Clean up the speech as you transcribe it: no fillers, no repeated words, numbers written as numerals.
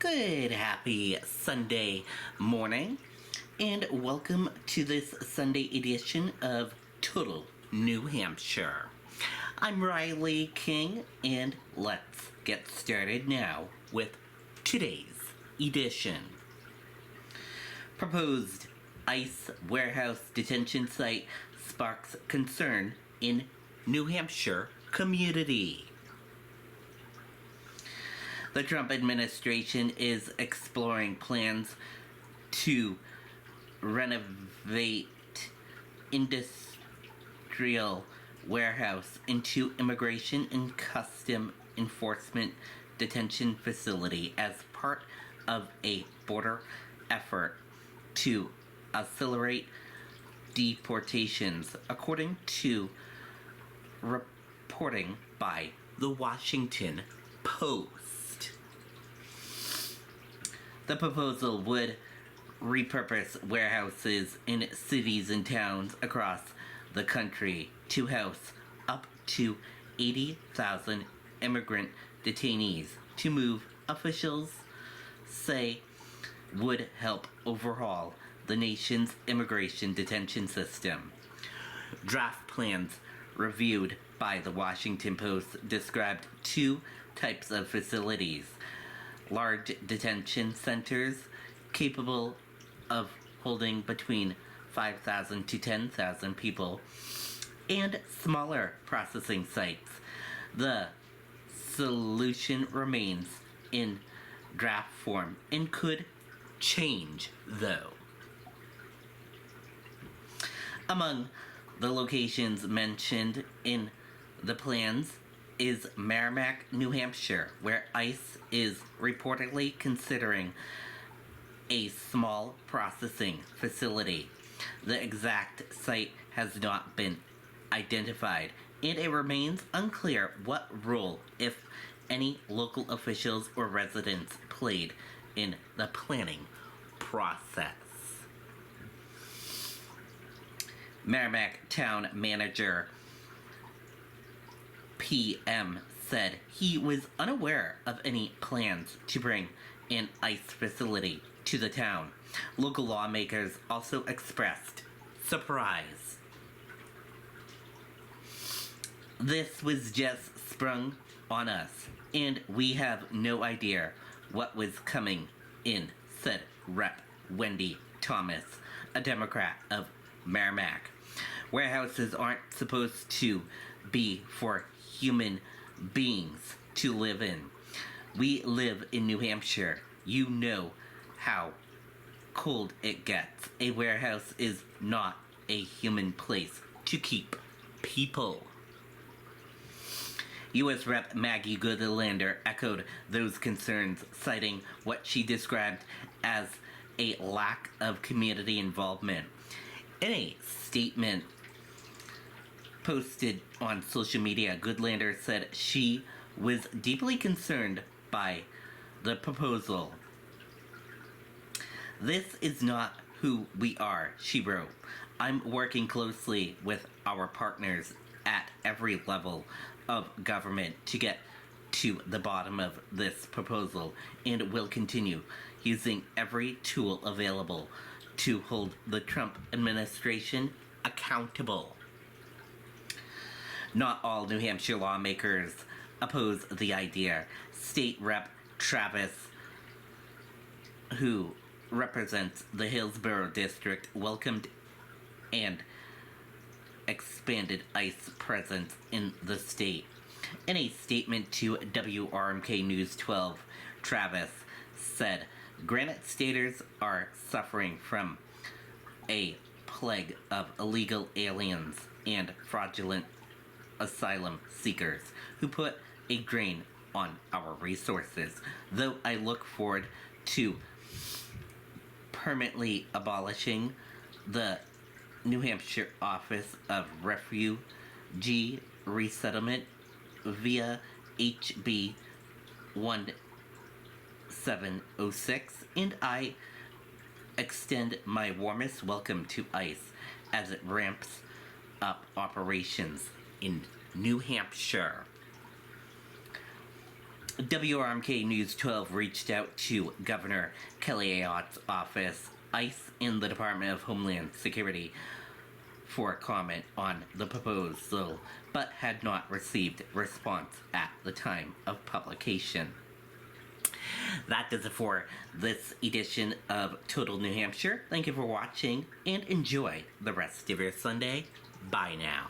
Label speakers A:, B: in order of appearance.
A: Good, happy Sunday morning, and welcome to this Sunday edition of Total New Hampshire. I'm Riley King, and let's get started now with today's edition. Proposed ICE warehouse detention site sparks concern in New Hampshire community. The Trump administration is exploring plans to renovate industrial warehouse into immigration and custom enforcement detention facility as part of a border effort to accelerate deportations, according to reporting by the Washington Post. The proposal would repurpose warehouses in cities and towns across the country to house up to 80,000 immigrant detainees. To move, officials say, would help overhaul the nation's immigration detention system. Draft plans reviewed by the Washington Post described two types of facilities: large detention centers capable of holding between 5,000 to 10,000 people, and smaller processing sites. The solution remains in draft form and could change, though. Among the locations mentioned in the plans is Merrimack, New Hampshire, where ICE is reportedly considering a small processing facility. The exact site has not been identified, and it remains unclear what role, if any, local officials or residents played in the planning process. Merrimack Town Manager PM said he was unaware of any plans to bring an ICE facility to the town. Local lawmakers also expressed surprise. This was just sprung on us, and we have no idea what was coming in, said Rep. Wendy Thomas, a Democrat of Merrimack. Warehouses aren't supposed to be for human beings to live in. We live in New Hampshire. You know how cold it gets. A warehouse is not a human place to keep people. U.S. Rep. Maggie Goodlander echoed those concerns, citing what she described as a lack of community involvement. In a statement posted on social media, Goodlander said she was deeply concerned by the proposal. "This is not who we are," she wrote. "I'm working closely with our partners at every level of government to get to the bottom of this proposal, and will continue using every tool available to hold the Trump administration accountable." Not all New Hampshire lawmakers oppose the idea. State Rep. Travis, who represents the Hillsborough District, welcomed and expanded ICE presence in the state. In a statement to WRMK News 12, Travis said, "Granite Staters are suffering from a plague of illegal aliens and fraudulent asylum seekers who put a drain on our resources. Though I look forward to permanently abolishing the New Hampshire Office of Refugee Resettlement via HB 1706, and I extend my warmest welcome to ICE as it ramps up operations in New Hampshire." WRMK News 12 reached out to Governor Kelly Ayotte's office, ICE, and the Department of Homeland Security for a comment on the proposal, but had not received response at the time of publication. That does it for this edition of Total New Hampshire. Thank you for watching and enjoy the rest of your Sunday. Bye now.